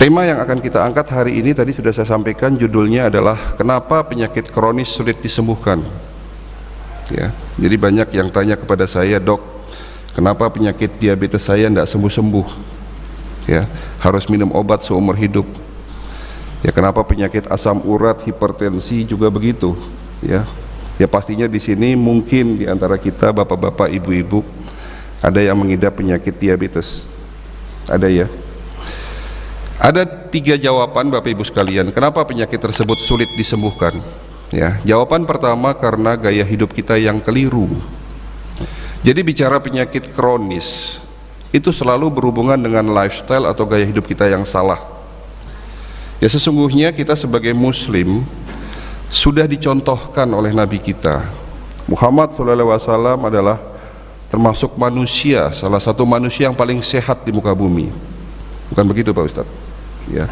Tema yang akan kita angkat hari ini tadi sudah saya sampaikan, judulnya adalah kenapa penyakit kronis sulit disembuhkan. Ya, jadi banyak yang tanya kepada saya, dok, kenapa penyakit diabetes saya tidak sembuh-sembuh? Ya, harus minum obat seumur hidup. Ya, kenapa penyakit asam urat, hipertensi juga begitu? Ya, pastinya di sini mungkin di antara kita bapak-bapak, ibu-ibu ada yang mengidap penyakit diabetes. Ada ya? Ada 3 jawaban Bapak Ibu sekalian, kenapa penyakit tersebut sulit disembuhkan. Ya, jawaban pertama karena gaya hidup kita yang keliru. Jadi bicara penyakit kronis itu selalu berhubungan dengan lifestyle atau gaya hidup kita yang salah. Ya, sesungguhnya kita sebagai muslim sudah dicontohkan oleh Nabi kita Muhammad SAW adalah termasuk manusia, salah satu manusia yang paling sehat di muka bumi. Bukan begitu Pak Ustadz? Ya.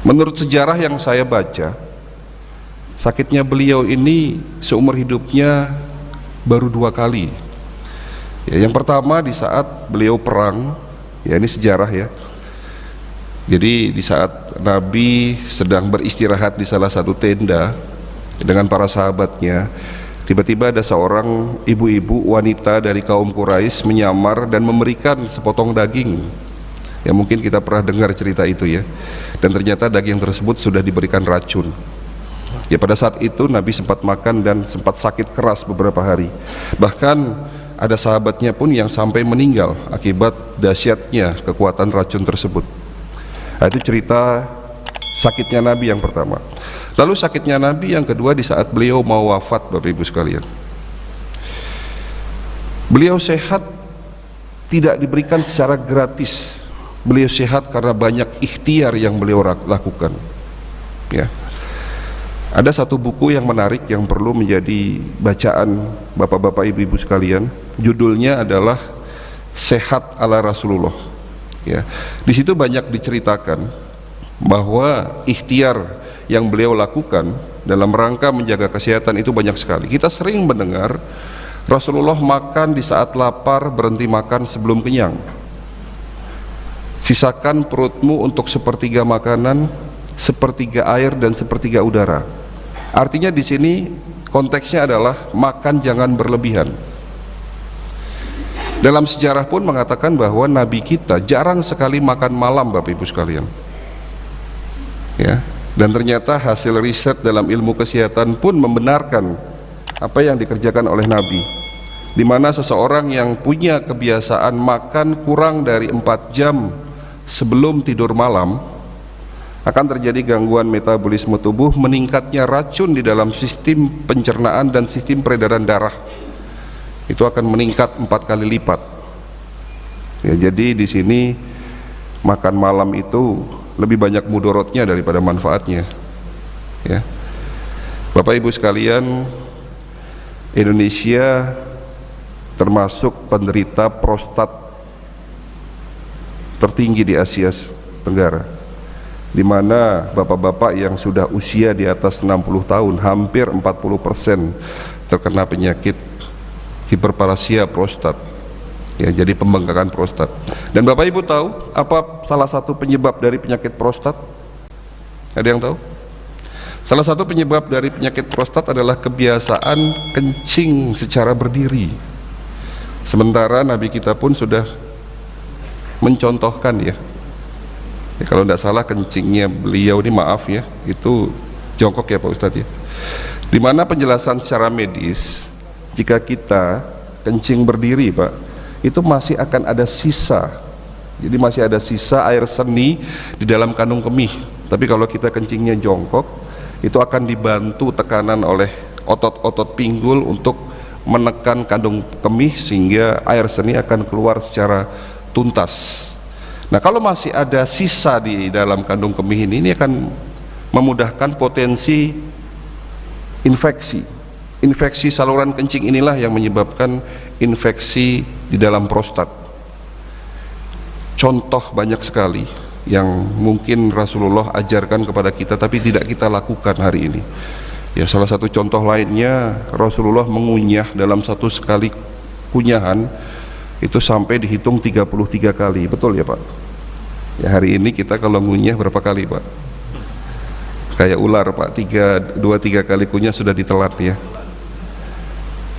Menurut sejarah yang saya baca, sakitnya beliau ini seumur hidupnya baru 2 kali. Ya, yang pertama di saat beliau perang, ya ini sejarah ya. Jadi di saat Nabi sedang beristirahat di salah satu tenda dengan para sahabatnya, tiba-tiba ada seorang ibu-ibu wanita dari kaum Quraisy menyamar dan memberikan sepotong daging. Ya, mungkin kita pernah dengar cerita itu ya. Dan ternyata daging tersebut sudah diberikan racun. Ya, pada saat itu Nabi sempat makan dan sempat sakit keras beberapa hari. Bahkan ada sahabatnya pun yang sampai meninggal akibat dahsyatnya kekuatan racun tersebut. Nah, itu cerita sakitnya Nabi yang pertama. Lalu sakitnya Nabi yang kedua di saat beliau mau wafat Bapak Ibu sekalian. Beliau sehat tidak diberikan secara gratis. Beliau sehat karena banyak ikhtiar yang beliau lakukan. Ya. Ada satu buku yang menarik yang perlu menjadi bacaan bapak-bapak, ibu-ibu sekalian. Judulnya adalah Sehat ala Rasulullah. Ya. Di situ banyak diceritakan bahwa ikhtiar yang beliau lakukan dalam rangka menjaga kesehatan itu banyak sekali. Kita sering mendengar Rasulullah makan di saat lapar, berhenti makan sebelum kenyang. Sisakan perutmu untuk sepertiga makanan, sepertiga air dan sepertiga udara. Artinya di sini konteksnya adalah makan jangan berlebihan. Dalam sejarah pun mengatakan bahwa Nabi kita jarang sekali makan malam Bapak Ibu sekalian. Ya, dan ternyata hasil riset dalam ilmu kesehatan pun membenarkan apa yang dikerjakan oleh Nabi, di mana seseorang yang punya kebiasaan makan kurang dari 4 jam sebelum tidur malam akan terjadi gangguan metabolisme tubuh, meningkatnya racun di dalam sistem pencernaan dan sistem peredaran darah itu akan meningkat 4 kali lipat. Ya, jadi di sini makan malam itu lebih banyak mudorotnya daripada manfaatnya. Ya, Bapak Ibu sekalian, Indonesia termasuk penderita prostat tertinggi di Asia Tenggara, di mana bapak-bapak yang sudah usia di atas 60 tahun hampir 40% terkena penyakit hiperplasia prostat. Ya, jadi pembengkakan prostat. Dan Bapak Ibu tahu apa salah satu penyebab dari penyakit prostat? Ada yang tahu? Salah satu penyebab dari penyakit prostat adalah kebiasaan kencing secara berdiri. Sementara Nabi kita pun sudah mencontohkan ya. Ya, kalau tidak salah kencingnya beliau ini, maaf ya, itu jongkok ya Pak Ustadz ya. Dimana penjelasan secara medis, jika kita kencing berdiri Pak, itu masih akan ada sisa. Jadi masih ada sisa air seni di dalam kandung kemih. Tapi kalau kita kencingnya jongkok, itu akan dibantu tekanan oleh otot-otot pinggul untuk menekan kandung kemih sehingga air seni akan keluar secara tuntas. Nah, kalau masih ada sisa di dalam kandung kemih ini akan memudahkan potensi infeksi. Infeksi saluran kencing inilah yang menyebabkan infeksi di dalam prostat. Contoh banyak sekali yang mungkin Rasulullah ajarkan kepada kita tapi tidak kita lakukan hari ini. Ya, salah satu contoh lainnya, Rasulullah mengunyah dalam satu sekali kunyahan itu sampai dihitung 33 kali, betul ya Pak? Ya, hari ini kita kalau ngunyah berapa kali Pak? Kayak ular Pak, 2-3 kali kunyah sudah ditelan ya.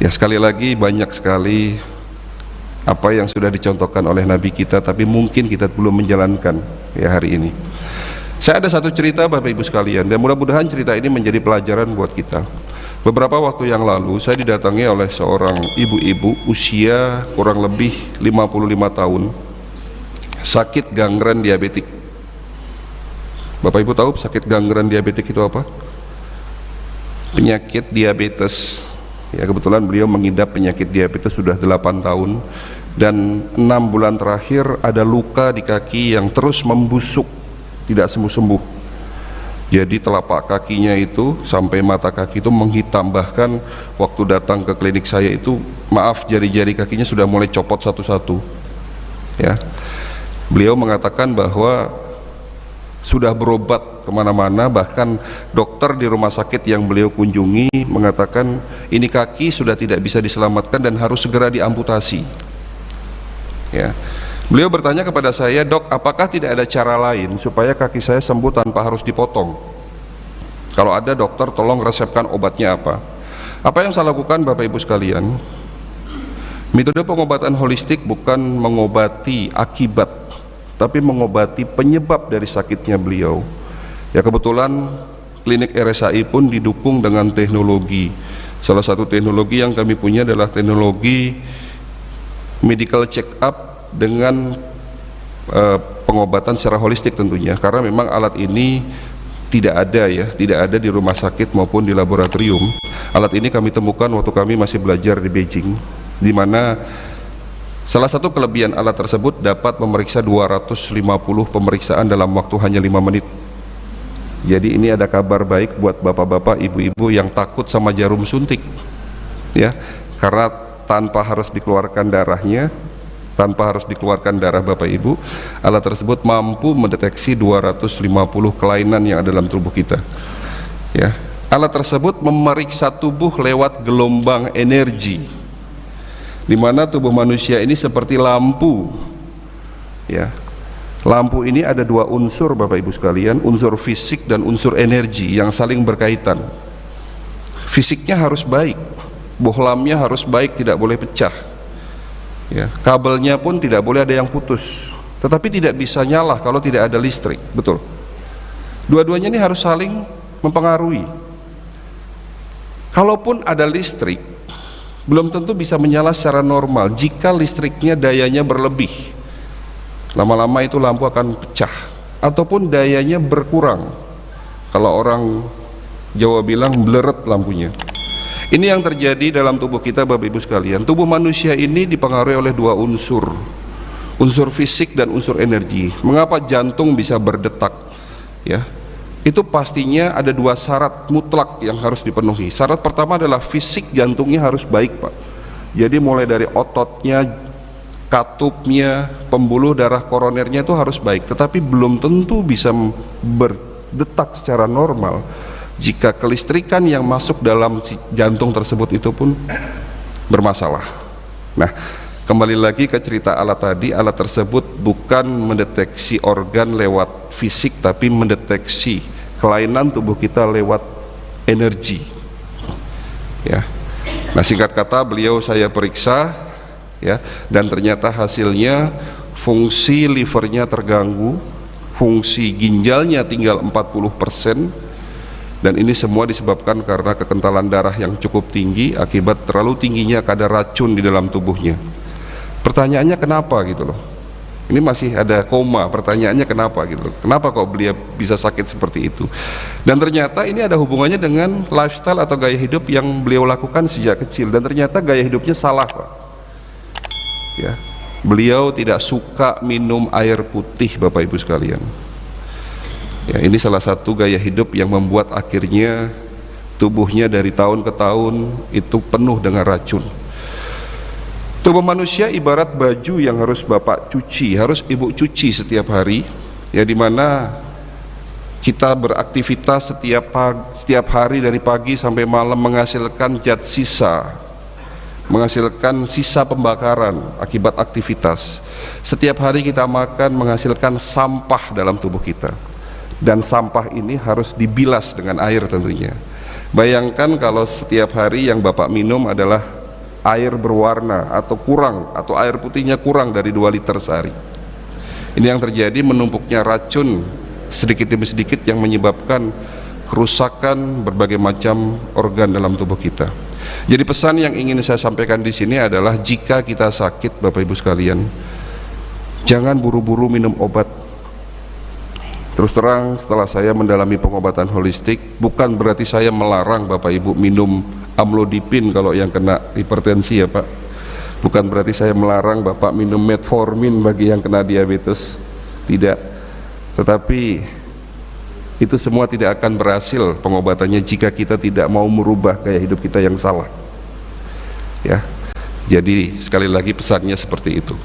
Ya, sekali lagi banyak sekali apa yang sudah dicontohkan oleh Nabi kita, tapi mungkin kita belum menjalankan ya hari ini. Saya ada satu cerita Bapak Ibu sekalian, dan mudah-mudahan cerita ini menjadi pelajaran buat kita. Beberapa waktu yang lalu saya didatangi oleh seorang ibu-ibu usia kurang lebih 55 tahun, sakit gangren diabetik. Bapak Ibu tahu sakit gangren diabetik itu apa? Penyakit diabetes. Ya, kebetulan beliau mengidap penyakit diabetes sudah 8 tahun, dan 6 bulan terakhir ada luka di kaki yang terus membusuk, tidak sembuh-sembuh. Jadi telapak kakinya itu sampai mata kaki itu menghitam, bahkan waktu datang ke klinik saya itu, maaf, jari-jari kakinya sudah mulai copot satu-satu ya. Beliau mengatakan bahwa sudah berobat kemana-mana, bahkan dokter di rumah sakit yang beliau kunjungi mengatakan ini kaki sudah tidak bisa diselamatkan dan harus segera diamputasi ya. Beliau bertanya kepada saya, "Dok, apakah tidak ada cara lain supaya kaki saya sembuh tanpa harus dipotong? Kalau ada dokter, tolong resepkan obatnya apa?" Apa yang saya lakukan Bapak Ibu sekalian, metode pengobatan holistik bukan mengobati akibat, tapi mengobati penyebab dari sakitnya beliau. Ya, kebetulan klinik RSAI pun didukung dengan teknologi. Salah satu teknologi yang kami punya adalah teknologi medical check up dengan pengobatan secara holistik tentunya, karena memang alat ini tidak ada di rumah sakit maupun di laboratorium. Alat ini kami temukan waktu kami masih belajar di Beijing, di mana salah satu kelebihan alat tersebut dapat memeriksa 250 pemeriksaan dalam waktu hanya 5 menit. Jadi ini ada kabar baik buat bapak-bapak, ibu-ibu yang takut sama jarum suntik ya, karena tanpa harus dikeluarkan darahnya, tanpa harus dikeluarkan darah Bapak Ibu, alat tersebut mampu mendeteksi 250 kelainan yang ada dalam tubuh kita ya. Alat tersebut memeriksa tubuh lewat gelombang energi, di mana tubuh manusia ini seperti lampu ya. Lampu ini ada 2 unsur Bapak Ibu sekalian, unsur fisik dan unsur energi yang saling berkaitan. Fisiknya harus baik, bohlamnya harus baik, tidak boleh pecah ya. Kabelnya pun tidak boleh ada yang putus, tetapi tidak bisa nyala kalau tidak ada listrik, betul. Dua-duanya ini harus saling mempengaruhi. Kalaupun ada listrik, belum tentu bisa menyala secara normal jika listriknya dayanya berlebih. Lama-lama itu lampu akan pecah, ataupun dayanya berkurang. Kalau orang Jawa bilang bleret lampunya. Ini yang terjadi dalam tubuh kita Bapak Ibu sekalian. Tubuh manusia ini dipengaruhi oleh 2 unsur, unsur fisik dan unsur energi. Mengapa jantung bisa berdetak ya? Itu pastinya ada 2 syarat mutlak yang harus dipenuhi. Syarat pertama adalah fisik jantungnya harus baik Pak. Jadi mulai dari ototnya, katupnya, pembuluh darah koronernya itu harus baik, tetapi belum tentu bisa berdetak secara normal jika kelistrikan yang masuk dalam jantung tersebut itu pun bermasalah. Nah, kembali lagi ke cerita alat tadi, alat tersebut bukan mendeteksi organ lewat fisik, tapi mendeteksi kelainan tubuh kita lewat energi ya. Nah, singkat kata, beliau saya periksa ya, dan ternyata hasilnya fungsi livernya terganggu, fungsi ginjalnya tinggal 40%, dan ini semua disebabkan karena kekentalan darah yang cukup tinggi akibat terlalu tingginya kadar racun di dalam tubuhnya. Pertanyaannya kenapa gitu loh, ini masih ada koma, pertanyaannya kenapa gitu loh, kenapa kok beliau bisa sakit seperti itu. Dan ternyata ini ada hubungannya dengan lifestyle atau gaya hidup yang beliau lakukan sejak kecil, dan ternyata gaya hidupnya salah Pak ya. Beliau tidak suka minum air putih Bapak Ibu sekalian ya. Ini salah satu gaya hidup yang membuat akhirnya tubuhnya dari tahun ke tahun itu penuh dengan racun. Tubuh manusia ibarat baju yang harus Bapak cuci, harus Ibu cuci setiap hari ya, dimana kita beraktivitas setiap hari dari pagi sampai malam menghasilkan zat sisa menghasilkan sisa pembakaran akibat aktivitas. Setiap hari kita makan menghasilkan sampah dalam tubuh kita, dan sampah ini harus dibilas dengan air tentunya. Bayangkan kalau setiap hari yang Bapak minum adalah air berwarna atau kurang, atau air putihnya kurang dari 2 liter sehari. Ini yang terjadi, menumpuknya racun sedikit demi sedikit yang menyebabkan kerusakan berbagai macam organ dalam tubuh kita. Jadi pesan yang ingin saya sampaikan di sini adalah, jika kita sakit Bapak Ibu sekalian, jangan buru-buru minum obat. Terus terang, setelah saya mendalami pengobatan holistik, bukan berarti saya melarang Bapak Ibu minum amlodipin kalau yang kena hipertensi ya Pak. Bukan berarti saya melarang Bapak minum metformin bagi yang kena diabetes. Tidak. Tetapi itu semua tidak akan berhasil pengobatannya jika kita tidak mau merubah gaya hidup kita yang salah. Ya. Jadi sekali lagi pesannya seperti itu.